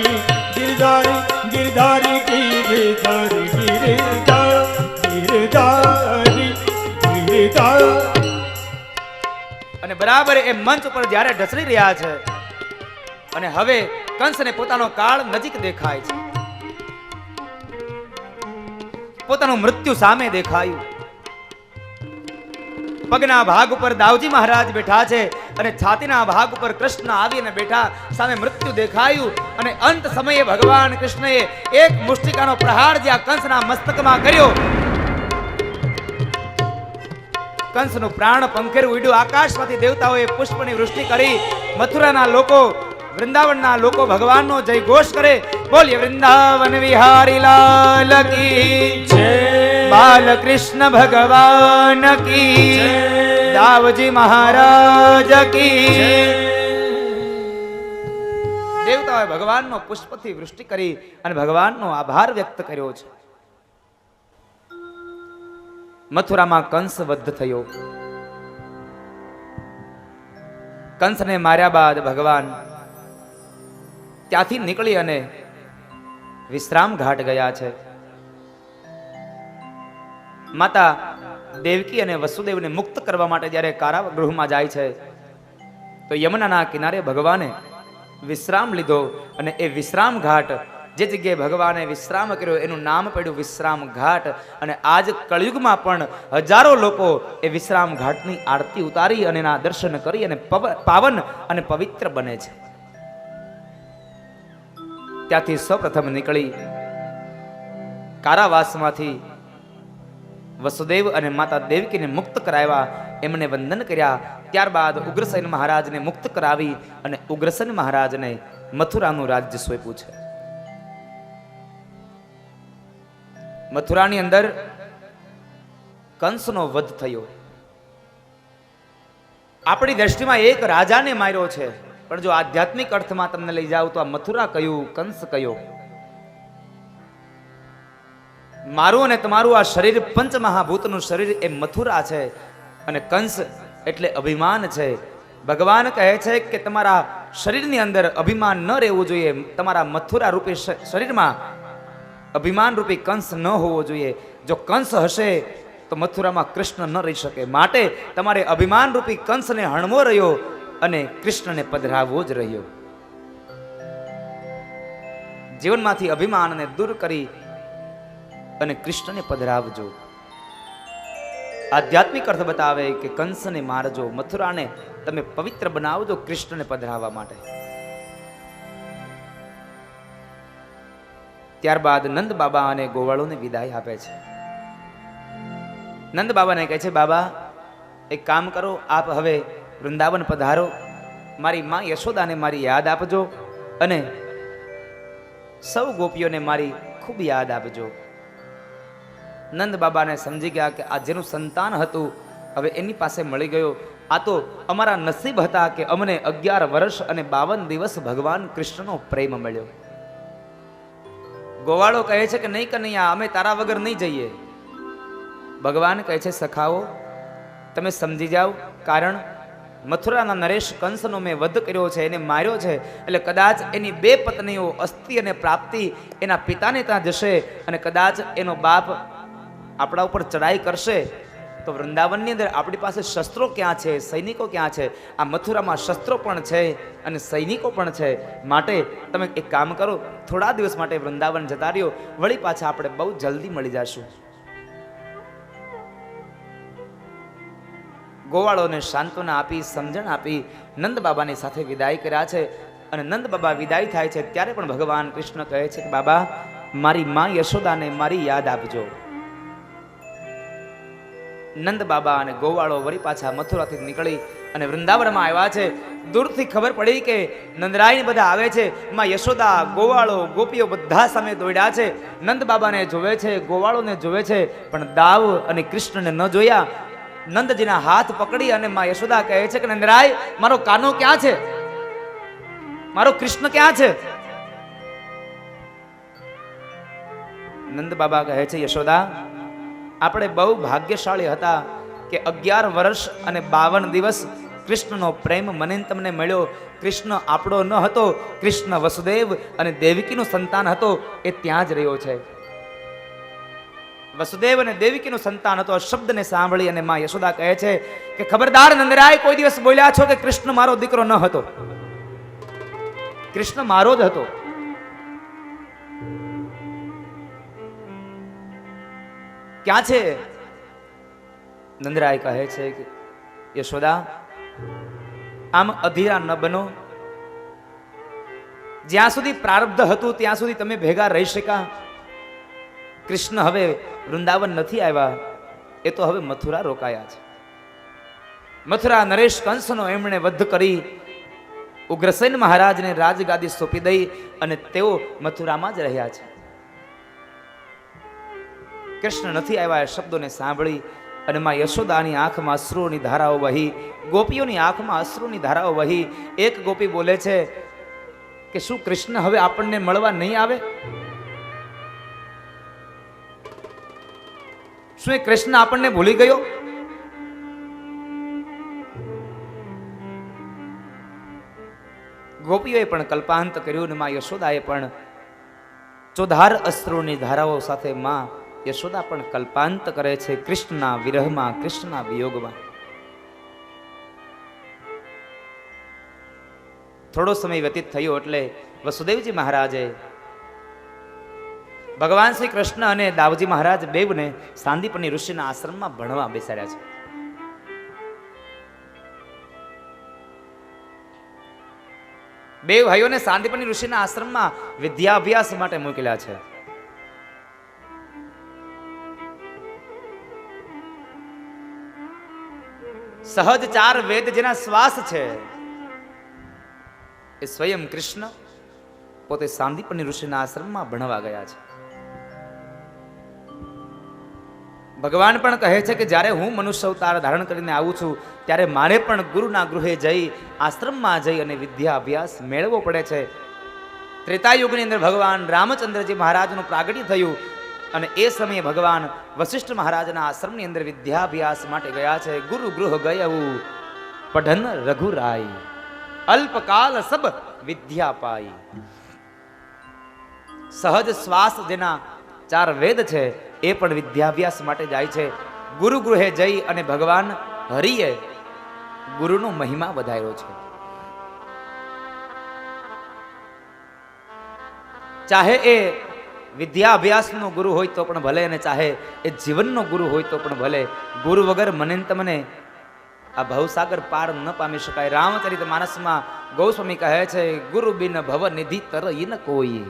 गिरधारी गिरधारी की गिरधारी અને બરાબર એ મંચ ઉપર જ્યારે ઢસડી રહ્યા છે અને હવે કંસને પોતાનો કાળ નજીક દેખાય છે. પોતાનું મૃત્યુ સામે દેખાયું. પગના ભાગ ઉપર દાઉજી મહારાજ બેઠા છે અને છાતીના ભાગ ઉપર કૃષ્ણ આવીને બેઠા. સામે મૃત્યુ દેખાયું અને અંત સમયે ભગવાન કૃષ્ણએ એક મુષ્ટિકાનો પ્રહાર જ્યાં કંસના મસ્તકમાં કર્યો. કંસનું પ્રાણ પંખેરું ઉડ્યું. આકાશમાંથી દેવતાઓએ પુષ્પની વૃષ્ટિ કરી. મથુરાના લોકો, વૃંદાવનના લોકો ભગવાનનો જય ઘોષ કરે. બોલીએ વૃંદાવન વિહારી લાલ કી જય, બાલકૃષ્ણ ભગવાન કી જય, દાવજી મહારાજ કી જય. દેવતાઓએ ભગવાનનો પુષ્પથી વૃષ્ટિ કરી અને ભગવાનનો આભાર વ્યક્ત કર્યો છે. મથુરામાં કંસ વધ થયો. કંસને માર્યા બાદ ભગવાન ત્યાંથી નીકળી અને વિશ્રામ ઘાટ ગયા છે. માતા દેવકી અને વસુદેવને મુક્ત કરવા માટે જ્યારે કારાગૃહમાં જાય છે તો યમુનાના કિનારે ભગવાને વિશ્રામ લીધો અને એ વિશ્રામ ઘાટ જે જગ્યાએ ભગવાને વિશ્રામ કર્યો એનું નામ પડ્યું વિશ્રામ ઘાટ. અને આજ કળયુગમાં પણ હજારો લોકો એ વિશ્રામ ઘાટની આરતી ઉતારી અને એના દર્શન કરી અને પાવન અને પવિત્ર બને છે. ત્યાંથી સૌપ્રથમ નીકળી કારાવાસમાંથી વસુદેવ અને માતા દેવકીને મુક્ત કરાવ્યા. એમને વંદન કર્યા. ત્યારબાદ ઉગ્રસેન મહારાજને મુક્ત કરાવી અને ઉગ્રસેન મહારાજને મથુરાનું રાજ્ય સોંપ્યું છે. મથુરાની અંદર કંસનો વધ થયો. આપણી દ્રષ્ટિમાં એક રાજાને માર્યો છે, પણ જો આધ્યાત્મિક અર્થમાં તમને લઈ જાવ તો આ મથુરા કયું, કંસ કયો? મારું અને તમારું આ શરીર પંચમહાભૂતનું શરીર એ મથુરા છે અને કંસ એટલે અભિમાન છે. ભગવાન કહે છે કે તમારા શરીરની અંદર અભિમાન ન રહેવું જોઈએ. તમારા મથુરા રૂપી શરીરમાં અભિમાન રૂપી કંસ ન હોવો જોઈએ. જો કંસ હશે તો મથુરામાં કૃષ્ણ ન રહી શકે. માટે તમારે અભિમાન રૂપી કંસને હણવો રહ્યો અને કૃષ્ણને પધરાવવો જ રહ્યો. જીવનમાંથી અભિમાનને દૂર કરી અને કૃષ્ણને પધરાવજો. આધ્યાત્મિક અર્થ બતાવે કે કંસને મારજો, મથુરાને તમે પવિત્ર બનાવજો કૃષ્ણને પધરાવવા માટે. ત્યારબાદ નંદ બાબા અને ગોવાળોને વિદાય આપે છે. નંદ બાબાને કહે છે, બાબા એક કામ કરો, આપ હવે વૃંદાવન પધારો, મારી માં યશોદાને મારી યાદ આપજો અને સૌ ગોપીઓને મારી ખૂબ યાદ આપજો. નંદ બાબાને સમજી ગયા કે આ જેનું સંતાન હતું હવે એની પાસે મળી ગયો. આ તો અમારા નસીબ હતા કે અમને 11 વર્ષ અને 52 દિવસ ભગવાન કૃષ્ણનો પ્રેમ મળ્યો. ગોવાળો કહે છે કે નહીં કનૈયા, અમે તારા વગર નહીં જઈએ. ભગવાન કહે છે, સખાઓ તમે સમજી જાઓ, કારણ મથુરાના નરેશ કંસનો મેં વધ કર્યો છે, એને માર્યો છે, એટલે કદાચ એની 2 પત્નીઓ અસ્થિ અને પ્રાપ્તિ એના પિતાને ત્યાં જશે અને કદાચ એનો બાપ આપણા ઉપર ચડાઈ કરશે તો વૃંદાવનની અંદર આપણી પાસે શસ્ત્રો ક્યાં છે, સૈનિકો ક્યાં છે? આ મથુરામાં શસ્ત્રો પણ છે અને સૈનિકો પણ છે. માટે તમે એક કામ કરો, થોડા દિવસ માટે વૃંદાવન જતા રહ્યો, વળી પાછા આપણે બહુ જલ્દી મળી જશું. ગોવાળોને સાંત્વના આપી, સમજણ આપી નંદ બાબાની સાથે વિદાય કર્યા છે. અને નંદ બાબા વિદાય થાય છે ત્યારે પણ ભગવાન કૃષ્ણ કહે છે કે બાબા, મારી માં યશોદાને મારી યાદ આપજો. નંદ બાબા અને ગોવાળો વળી પાછા મથુરાથી નીકળી અને વૃંદાવનમાં આવ્યા છે. દૂરથી ખબર પડી કે નંદરાય બધા આવે છે. માં યશોદા, ગોવાળો, ગોપીઓ બધા સામે દોડ્યા છે. નંદ બાબાને જોવે છે, ગોવાળોને જોવે છે, પણ દાવ અને કૃષ્ણને ન જોયા. નંદજીના હાથ પકડી અને માં યશોદા કહે છે કે નંદરાય, મારો કાનો ક્યાં છે? મારો કૃષ્ણ ક્યાં છે? નંદ બાબા કહે છે, યશોદા, આપણે બહુ ભાગ્યશાળી હતા કે 11 વર્ષ અને 52 દિવસ કૃષ્ણનો પ્રેમ મને તમને મળ્યો. કૃષ્ણ આપણો ન હતો, કૃષ્ણ વસુદેવ અને દેવકીનું સંતાન હતો, એ ત્યાં જ રહ્યો છે. વસુદેવ અને દેવકીનું સંતાન હતો. શબ્દને સાંભળી અને માં યશોદા કહે છે કે ખબરદાર નંદરાય, કોઈ દિવસ બોલ્યા છો કે કૃષ્ણ મારો દીકરો ન હતો. કૃષ્ણ મારો જ હતો. ક્યાં છે? નંદરાય કહે છે કે યશોદા, આમ અધીરા ન બનો. જ્યાં સુધી પ્રારબ્ધ હતું ત્યાં સુધી તમે ભેગા રહી શકા. કૃષ્ણ હવે વૃંદાવન નથી આવ્યા, એ તો હવે મથુરા રોકાયા છે. મથુરા નરેશ કંસનો એમણે વધ કરી ઉગ્રસેન મહારાજને રાજગાદી સોંપી દઈ અને તેઓ મથુરામાં જ રહ્યા છે. કૃષ્ણ નથી આવ્યા એ શબ્દોને સાંભળી અને માં યશોદાની આંખમાં અશ્રુની ધારાઓ વહી, ગોપીઓની આંખમાં અશ્રુની ધારાઓ વહી. એક ગોપી બોલે છે કે શું કૃષ્ણ હવે આપણને મળવા નહીં આવે? શું એ કૃષ્ણ આપણને ભૂલી ગયો? ગોપીઓએ પણ કલ્પાંત કર્યું અને માં યશોદાએ પણ ચોધાર અશ્રુની ધારાઓ સાથે માં યશોદા પણ કલ્પાંત કરે છે કૃષ્ણના વિરહમાં, કૃષ્ણના વિયોગમાં. થોડો સમય વ્યતીત થયો એટલે વસુદેવજી મહારાજે ભગવાન શ્રી કૃષ્ણ અને દાવજી મહારાજ બેવને સાંદીપની ઋષિના આશ્રમમાં ભણવા બેસાડ્યા છે. બે ભાઈઓને સાંદીપની ઋષિના આશ્રમમાં વિદ્યાભ્યાસ માટે મોકલ્યા છે. સહજ 4 વેદ જેના શ્વાસ છે એ સ્વયં કૃષ્ણ પોતે સાંદીપની ઋષિના આશ્રમમાં ભણવા ગયા છે. ભગવાન પણ કહે છે કે જ્યારે હું મનુષ્ય અવતાર ધારણ કરીને આવું છું ત્યારે મારે પણ ગુરુના ગૃહે જઈ, આશ્રમમાં જઈ અને વિદ્યા અભ્યાસ મેળવવો પડે છે. ત્રેતાયુગની અંદર ભગવાન રામચંદ્રજી મહારાજનું પ્રાગટ્ય થયું અને એ સમયે ભગવાન વશિષ્ઠ મહારાજના આશ્રમની અંદર વિદ્યાભ્યાસ માટે ગયા છે. ગુરુ ગૃહ ગયવું પઢન રઘુરાય, અલ્પકાલ સબ વિદ્યા પાઈ. સહજ શ્વાસ જેના 4 વેદ છે એ પણ વિદ્યાભ્યાસ માટે જાય છે. ગુરુ ગૃહે જઈ અને ભગવાન હરિએ ગુરુનો મહિમા વધાર્યો છે. ચાહે એ વિદ્યાભ્યાસનો ગુરુ હોય તો પણ ભલે, અને ચાહે એ જીવનનો ગુરુ હોય તો પણ ભલે. ગુરુ વગર મને તમને આ ભવસાગર પાર ન પામી શકાય. રામચરિત માનસમાં ગોસ્વામી કહે છે, ગુરુ બિન ભવ નિધિ તરઈ ન કોઈ.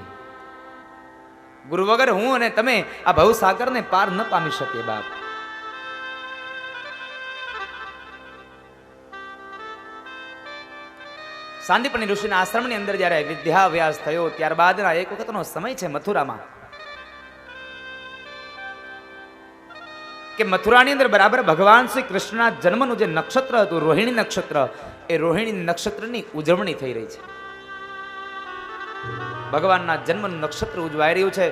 ગુરુ વગર હું અને તમે આ ભવસાગરને પાર ન પામી શકીએ બાપ. સાંદીપની ઋષિના આશ્રમની અંદર જ્યારે વિદ્યાભ્યાસ થયો ત્યારબાદના એક વખતનો સમય છે મથુરામાં, કે મથુરાની અંદર બરાબર ભગવાન શ્રી કૃષ્ણના જન્મનું જે નક્ષત્ર હતું, રોહિણી નક્ષત્ર, એ રોહિણી નક્ષત્રની ઉજવણી થઈ રહી છે. ભગવાનના જન્મનું નક્ષત્ર ઉજવાઈ રહ્યું છે.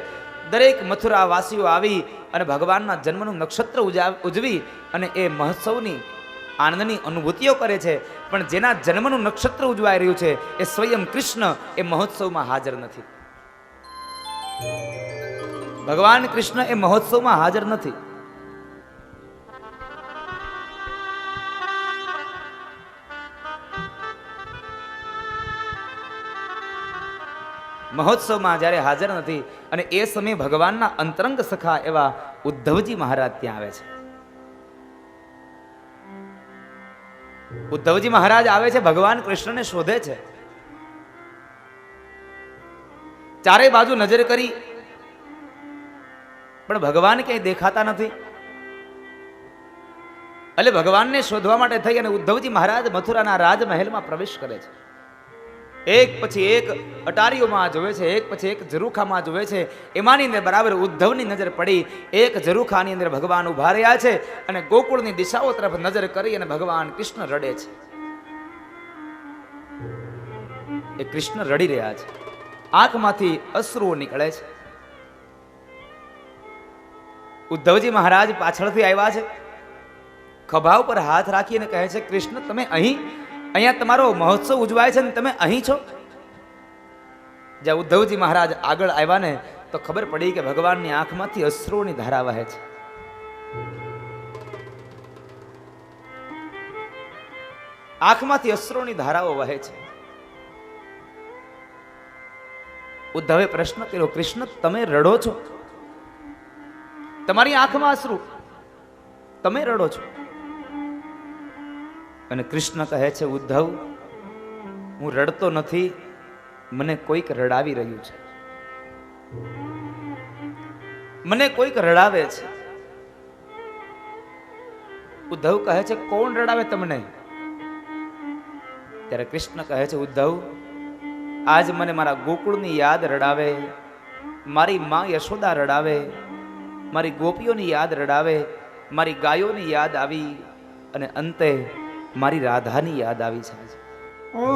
દરેક મથુરા વાસીઓ આવી અને ભગવાનના જન્મનું નક્ષત્ર ઉજવી અને એ મહોત્સવની આનંદની અનુભૂતિઓ કરે છે. પણ જેના જન્મનું નક્ષત્ર ઉજવાઈ રહ્યું છે એ સ્વયં કૃષ્ણ એ મહોત્સવમાં હાજર નથી. ભગવાન કૃષ્ણ એ મહોત્સવમાં હાજર નથી. મહોત્સવમાં જ્યારે હાજર નથી અને એ સમયે ભગવાનના અંતરંગ સખા એવા ઉદ્ધવજી મહારાજ ત્યાં આવે છે. ઉદ્ધવજી મહારાજ આવે છે, ભગવાન કૃષ્ણને શોધે છે. ચારે બાજુ નજર કરી પણ ભગવાન ક્યાંય દેખાતા નથી. એટલે ભગવાનને શોધવા માટે થઈ અને ઉદ્ધવજી મહારાજ મથુરાના રાજમહેલમાં પ્રવેશ કરે છે. એક પછી એક અટારીઓમાં જોવે છે, એક પછી એક ઝરૂખામાં જોવે છે. એમાંની અંદર બરાબર ઉદ્ધવની નજર પડી. એક ઝરૂખાની અંદર ભગવાન ઉભા રહ્યા છે અને ગોકુળની દિશાઓ તરફ નજર કરી અને ભગવાન કૃષ્ણ રડે છે. એ કૃષ્ણ રડી રહ્યા છે, આંખમાંથી અશ્રુઓ નીકળે છે. ઉદ્ધવજી મહારાજ પાછળથી આવ્યા છે, ખભા ઉપર હાથ રાખીને કહે છે, કૃષ્ણ તમે અહીંયા તમારો મહોત્સવ ઉજવાય છે ને તમે અહીં છો? જ્યાં ઉદ્ધવજી મહારાજ આગળ આવ્યા ને તો ખબર પડી કે ભગવાનની આંખમાંથી અશ્રુઓની ધારા વહે છે. આંખમાંથી અશ્રુઓની ધારાઓ વહે છે. ઉદ્ધવે પ્રશ્ન કર્યો, કૃષ્ણ તમે રડો છો? તમારી આંખમાં અશ્રુ, તમે રડો છો? અને કૃષ્ણ કહે છે, ઉદ્ધવ હું રડતો નથી, મને કોઈક રડાવી રહ્યું છે, મને કોઈક રડાવે છે. ઉદ્ધવ કહે છે, કોણ રડાવે તમને? ત્યારે કૃષ્ણ કહે છે, ઉદ્ધવ આજ મને મારા ગોકુળની યાદ રડાવે, મારી માં યશોદા રડાવે, મારી ગોપીઓની યાદ રડાવે, મારી ગાયોની યાદ આવી અને અંતે મારી રાધાની યાદ આવી છે. ઓ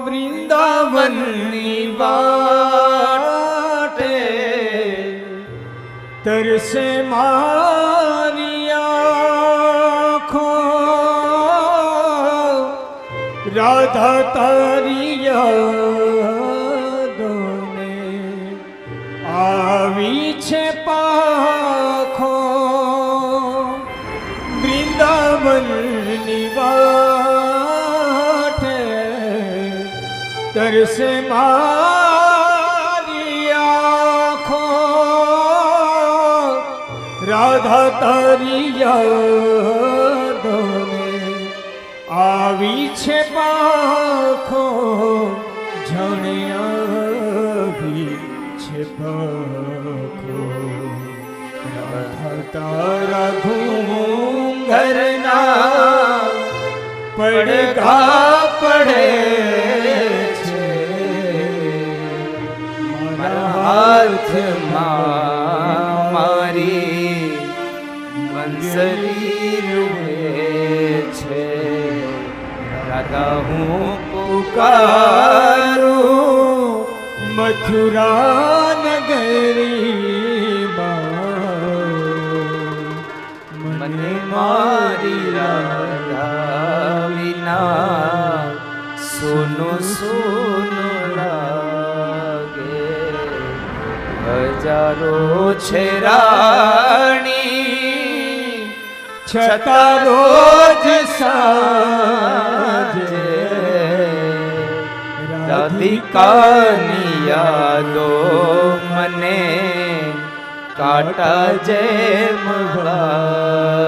વૃંદાવનની વાટે તરસે મારી આંખો, રાધા તારી યાદોને આવી છે પાખો. વૃંદાવનની વાટે તરસે મારી આંખો, રાધા તારી યાદોને આવી છે પાખો, જાણે આવી છે પાખો. રાધા તારા ઘરના પડઘા પડે છે, મારા હાથમાં મારી બંસરી રૂહે છે. રાધા હું પુકારું મથુરા નગરીમાં, મને મારી રાધા વિના સોનું સોનું લાગે. હજારો છે રાણી છતાં રોજ સાંજે રાધિકાની યાદો મને કાંટા જેમ વાગે.